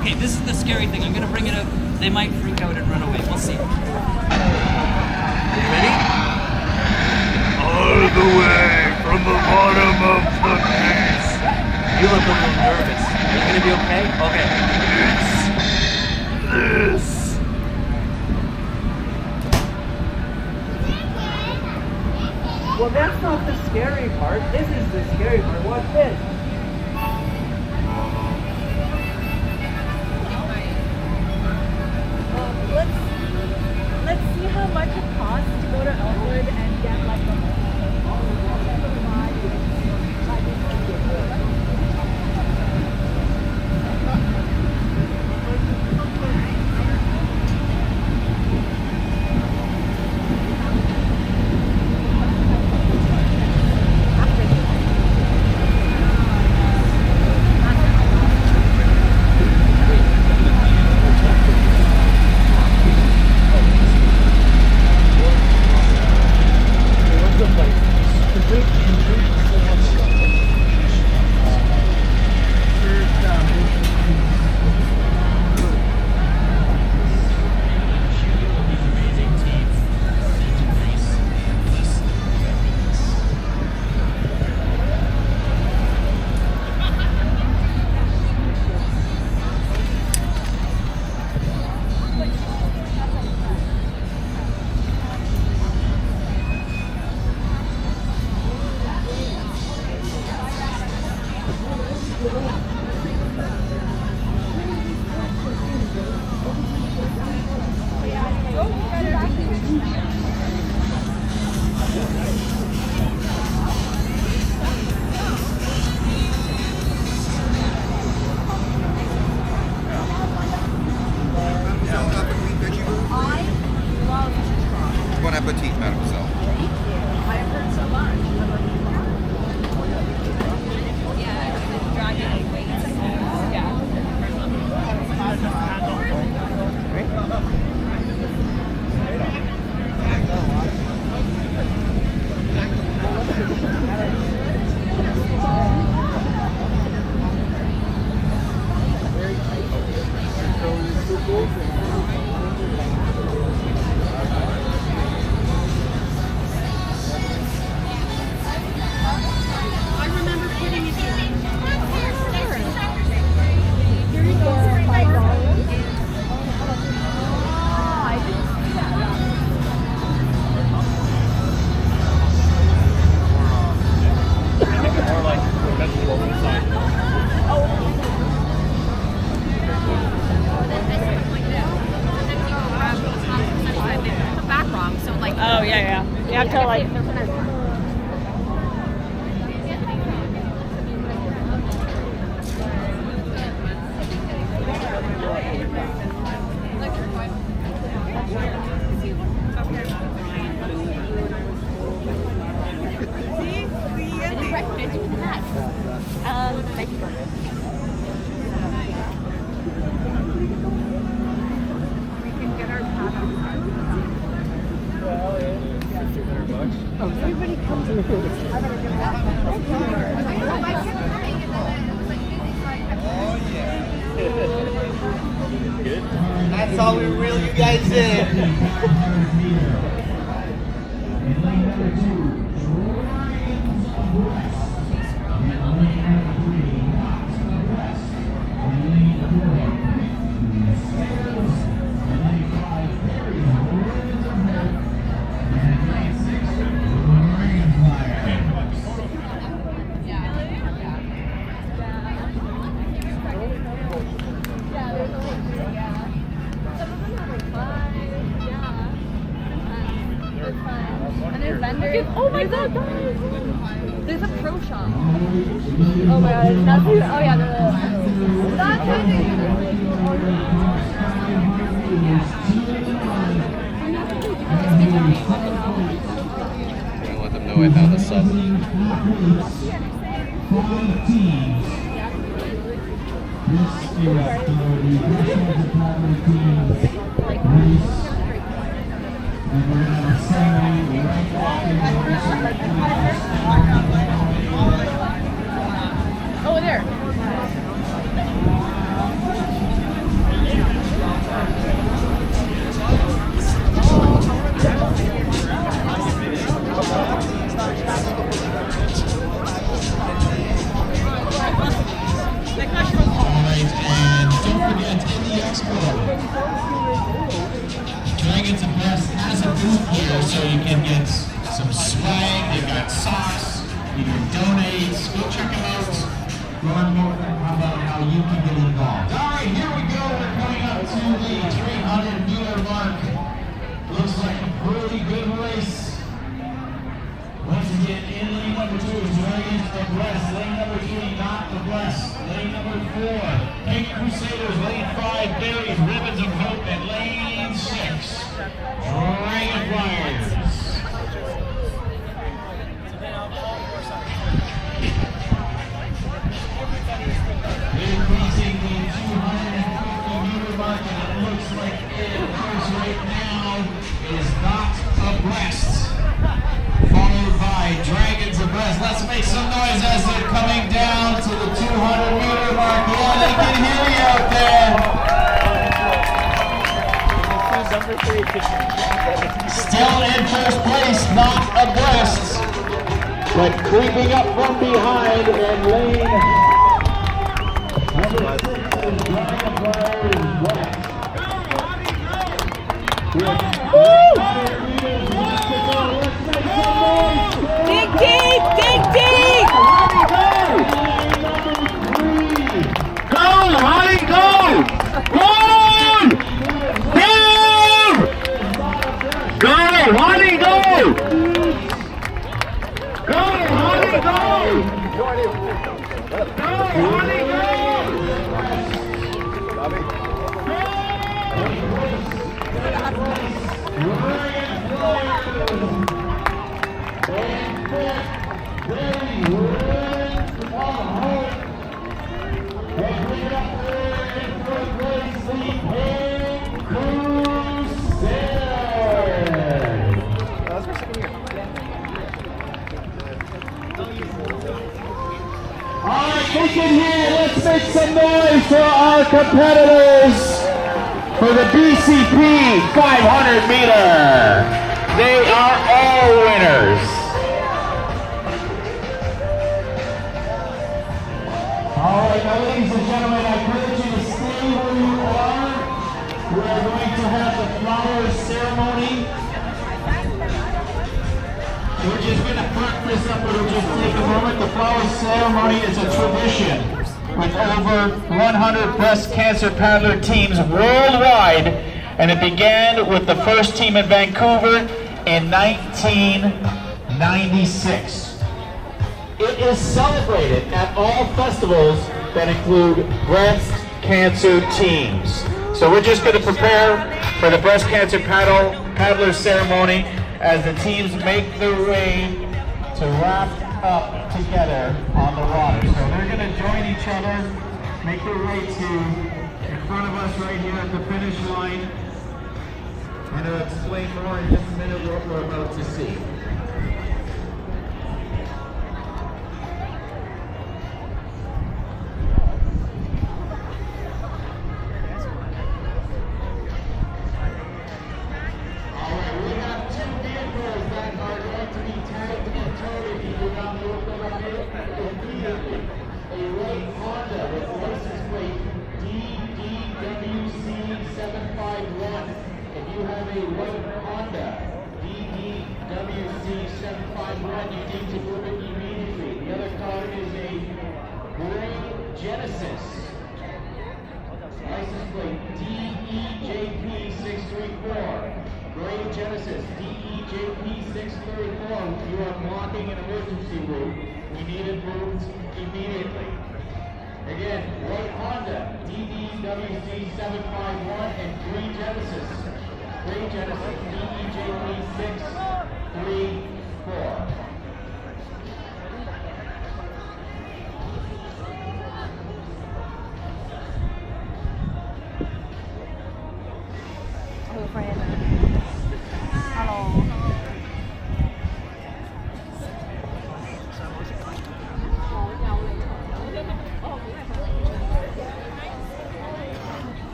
Okay, this is the scary thing. I'm gonna bring it up. They might freak out and run away. We'll see. Ready? All the way from the bottom of the pit. You look a little nervous. Are you gonna be okay? Okay. This. Well, that's not the scary part. This is the scary part. Watch this. Let's see how much it costs to go to Elmwood and get like a Can I do that? Thank you. We can get our paddles. Everybody comes in the field. Good. That's all we really you guys did. Oh my god, guys! There's a pro shop. Oh my god, that's oh yeah, that's Gonna let them know I found the sub. over there. Dragons and Breast has a booth here so you can get some swag. They've got socks, you can donate, go check them out. Learn more about how you can get involved. Alright, here we go. We're coming up to the 300-meter mark. Looks like a pretty good race. Once again, in lane number 2 is Dragons and Breast. Lane number 3, Not the Breast. Lane number 4, Pink Crusaders. Lane 5, Berries, Ribbons of Hope. And lane 6, Dragonflyers. We're crossing the 250-meter mark, and it looks like in first right now is Not Abreast, followed by Dragons Abreast. Let's make some noise as they're coming down to the 200-meter mark. Yeah, they can hear you out there. Still in first place, Not Abreast, but creeping up from behind in lane number 6 is Dragonflyers West. Dig deep! Dig deep! Go, honey, go! One! Two! Go, honey, go! Go, honey, go! Go, honey, go! Alright, kick in here. Let's make some noise for our competitors for the BCP 500 meter. They are all winners. Alright, now ladies and gentlemen, I encourage you to stay where you are. We are going to have the flowers ceremony. We're just going to prep this up, it'll just take a moment. The flowers ceremony is a tradition with over 100 breast cancer paddler teams worldwide, and it began with the first team in Vancouver in 1996. It is celebrated at all festivals that include breast cancer teams. So we're just going to prepare for the breast cancer paddler ceremony as the teams make their way to raft up together on the water. So they're going to join each other, make their way to in front of us right here at the finish line. I'm going to explain more in just a minute what we're about to see.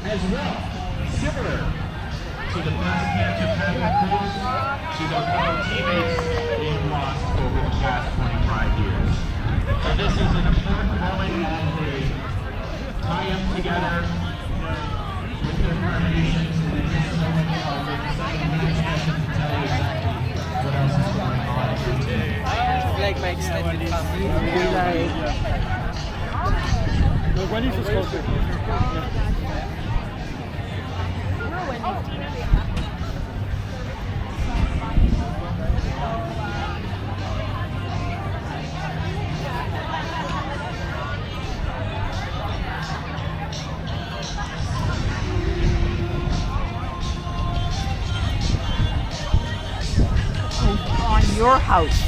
As well, similar to the breast cancer paddle cruise, to the fellow teammates being lost over the past 25 years. So this is an important moment as they tie up together with their carnations, and in just a moment I'll get the second match session to tell you exactly what else is going on today. Like my extended family. When is this closer? On your house.